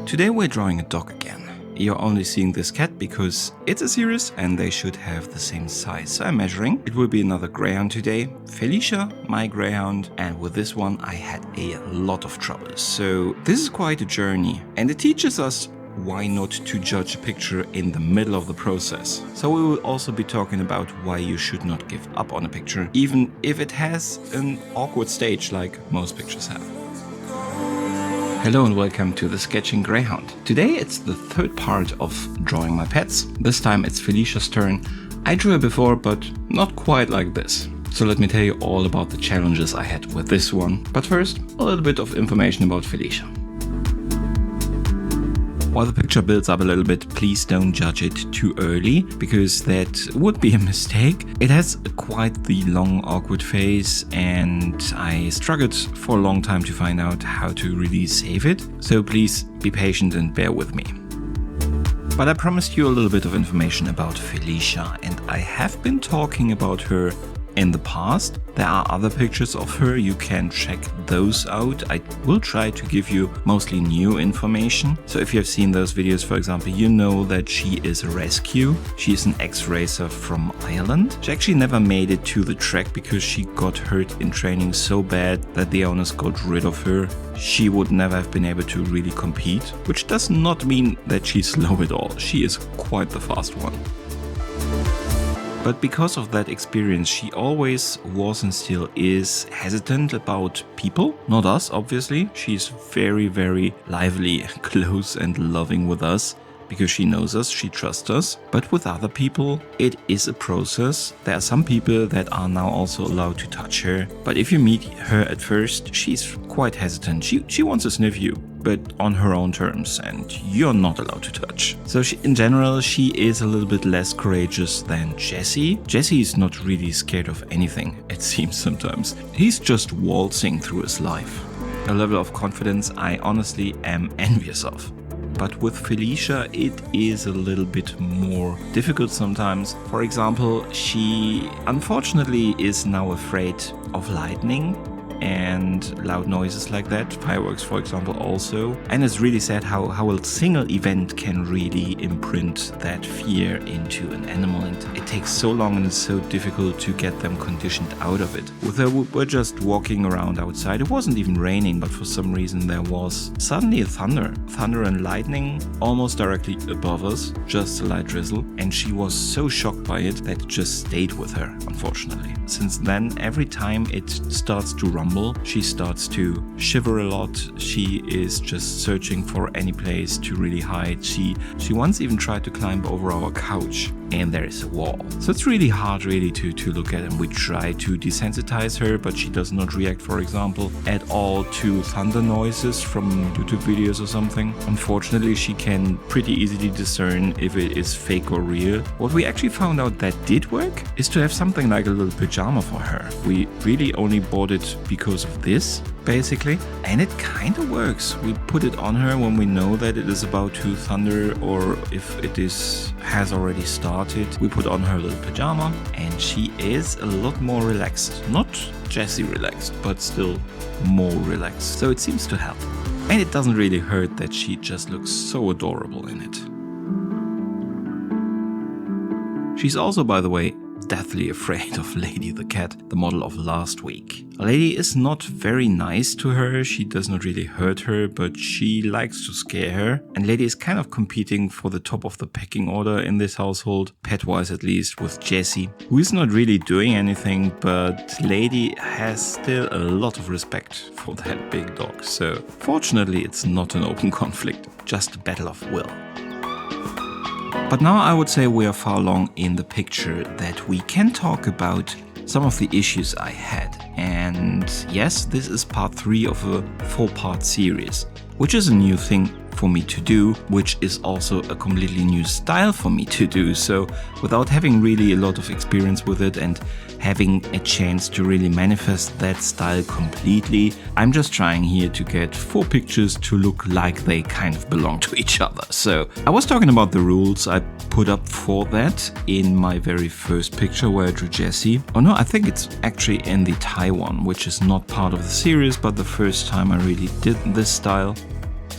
Today we're drawing a dog again. You're only seeing this cat because it's a series and they should have the same size. So I'm measuring. It will be another Greyhound today. Felicia, my Greyhound. And with this one I had a lot of trouble. So this is quite a journey. And it teaches us why not to judge a picture in the middle of the process. So we will also be talking about why you should not give up on a picture, even if it has an awkward stage like most pictures have. Hello and welcome to the Sketching Greyhound. Today it's the third part of drawing my pets. This time it's Felicia's turn. I drew her before, but not quite like this. So let me tell you all about the challenges I had with this one. But first, a little bit of information about Felicia. While the picture builds up a little bit, please don't judge it too early, because that would be a mistake. It has quite the long awkward phase and I struggled for a long time to find out how to really save it, so please be patient and bear with me. But I promised you a little bit of information about Felicia, and I have been talking about her in the past. There are other pictures of her, you can check those out. I will try to give you mostly new information. So if you have seen those videos, for example, you know that she is a rescue. She is an ex-racer from Ireland. She actually never made it to the track because she got hurt in training so bad that the owners got rid of her. She would never have been able to really compete, which does not mean that she's slow at all. She is quite the fast one. But because of that experience, she always was and still is hesitant about people. Not us, obviously. She's very, very lively, close and loving with us because she knows us, she trusts us. But with other people, it is a process. There are some people that are now also allowed to touch her. But if you meet her at first, she's quite hesitant. She wants to sniff you, but on her own terms, and you're not allowed to touch. So in general, she is a little bit less courageous than Jesse. Jesse is not really scared of anything, it seems sometimes. He's just waltzing through his life. A level of confidence I honestly am envious of. But with Felicia, it is a little bit more difficult sometimes. For example, she unfortunately is now afraid of lightning and loud noises like that, fireworks for example also. And it's really sad how a single event can really imprint that fear into an animal, and it takes so long and it's so difficult to get them conditioned out of it. With her, we're just walking around outside. It wasn't even raining, but for some reason there was suddenly a thunder and lightning almost directly above us, just a light drizzle, and she was so shocked by it that it just stayed with her, unfortunately. Since then, every time it starts to rumble, she starts to shiver a lot. She is just searching for any place to really hide. She once even tried to climb over our couch, and there is a wall. So it's really hard to look at, and we try to desensitize her, but she does not react, for example, at all to thunder noises from YouTube videos or something. Unfortunately, she can pretty easily discern if it is fake or real. What we actually found out that did work is to have something like a little pajama for her. We really only bought it because of this, basically, and it kind of works. We put it on her when we know that it is about to thunder, or if it has already started. We put on her little pajama and she is a lot more relaxed. Not Jessie relaxed, but still more relaxed. So it seems to help. And it doesn't really hurt that she just looks so adorable in it. She's also, by the way, deathly afraid of Lady the cat, the model of last week. Lady is not very nice to her, she does not really hurt her, but she likes to scare her. And Lady is kind of competing for the top of the pecking order in this household, pet-wise at least, with Jessie, who is not really doing anything, but Lady has still a lot of respect for that big dog. So fortunately it's not an open conflict, just a battle of will. But now I would say we are far along in the picture that we can talk about some of the issues I had. And yes, this is part 3 of a 4-part series, which is a new thing for me to do, which is also a completely new style for me to do. So without having really a lot of experience with it and having a chance to really manifest that style completely, I'm just trying here to get 4 pictures to look like they kind of belong to each other. So I was talking about the rules I put up for that in my very first picture where I drew Jessie. Oh no, I think it's actually in the Thai one, which is not part of the series, but the first time I really did this style.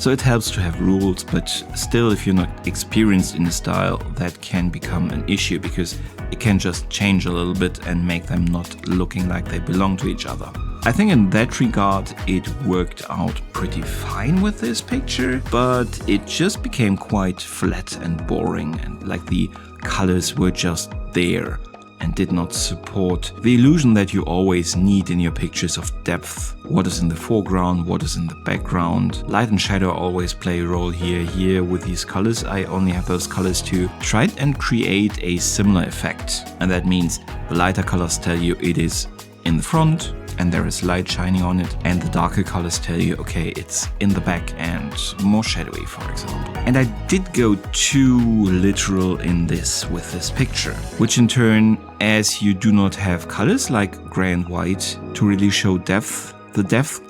So it helps to have rules, but still, if you're not experienced in the style, that can become an issue because it can just change a little bit and make them not looking like they belong to each other. I think in that regard it worked out pretty fine with this picture, but it just became quite flat and boring, and like the colors were just there and did not support the illusion that you always need in your pictures of depth. What is in the foreground, what is in the background. Light and shadow always play a role here. Here with these colors, I only have those colors to try and create a similar effect. And that means the lighter colors tell you it is in the front and there is light shining on it, and the darker colors tell you, okay, it's in the back and more shadowy, for example. And I did go too literal in this with this picture, which in turn, as you do not have colors like gray and white to really show depth, the depth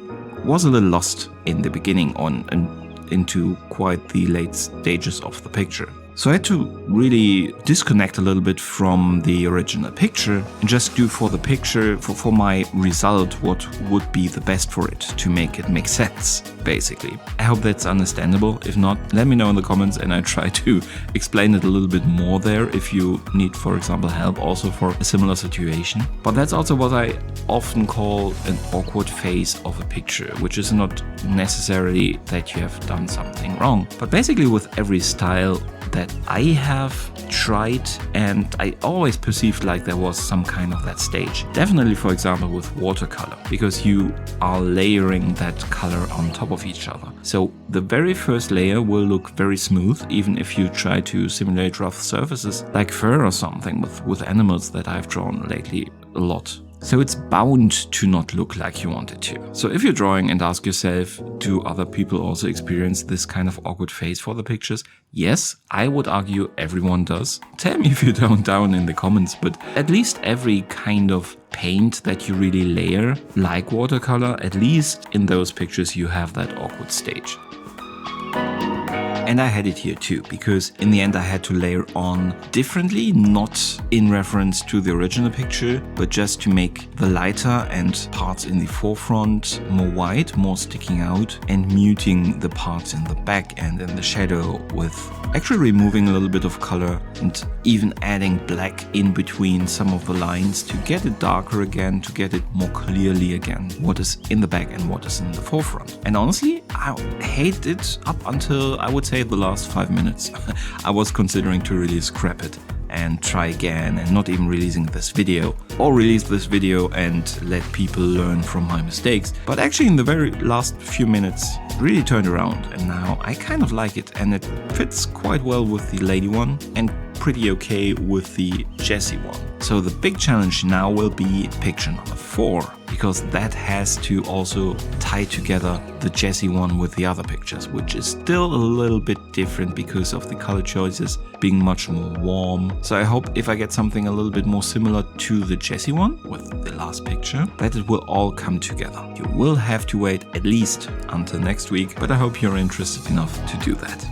was a little lost in the beginning on and into quite the late stages of the picture. So I had to really disconnect a little bit from the original picture and just do for the picture, for my result, what would be the best for it to make it make sense, basically. I hope that's understandable. If not, let me know in the comments and I try to explain it a little bit more there if you need, for example, help also for a similar situation. But that's also what I often call an awkward phase of a picture, which is not necessarily that you have done something wrong, but basically with every style that I have tried, and I always perceived like there was some kind of that stage. Definitely, for example, with watercolor, because you are layering that color on top of each other. So the very first layer will look very smooth, even if you try to simulate rough surfaces like fur or something with animals that I've drawn lately a lot. So it's bound to not look like you want it to. So if you're drawing and ask yourself, do other people also experience this kind of awkward phase for the pictures? Yes, I would argue everyone does. Tell me if you don't down in the comments, but at least every kind of paint that you really layer, like watercolor, at least in those pictures you have that awkward stage. And I had it here too, because in the end I had to layer on differently, not in reference to the original picture, but just to make the lighter and parts in the forefront more white, more sticking out, and muting the parts in the back and in the shadow with actually removing a little bit of color and even adding black in between some of the lines to get it darker again, to get it more clearly again, what is in the back and what is in the forefront. And honestly, I hated it up until, I would say, the last 5 minutes. I was considering to really scrap it and try again and not even releasing this video, or release this video and let people learn from my mistakes. But actually in the very last few minutes really turned around, and now I kind of like it, and it fits quite well with the lady one and pretty okay with the Jessie one. So the big challenge now will be picture number 4, because that has to also tie together the Jessie one with the other pictures, which is still a little bit different because of the color choices being much more warm. So I hope if I get something a little bit more similar to the Jessie one with the last picture, that it will all come together. You will have to wait at least until next week, but I hope you're interested enough to do that.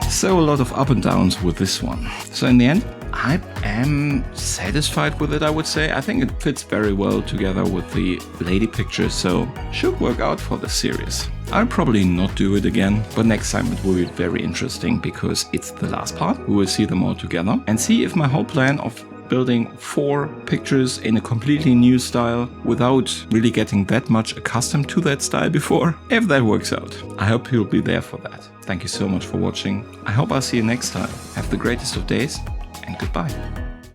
So a lot of up and downs with this one. So in the end, I am satisfied with it, I would say. I think it fits very well together with the lady picture, so should work out for the series. I'll probably not do it again, but next time it will be very interesting because it's the last part. We will see them all together and see if my whole plan of building 4 pictures in a completely new style without really getting that much accustomed to that style before, if that works out. I hope you'll be there for that. Thank you so much for watching. I hope I'll see you next time. Have the greatest of days, and goodbye.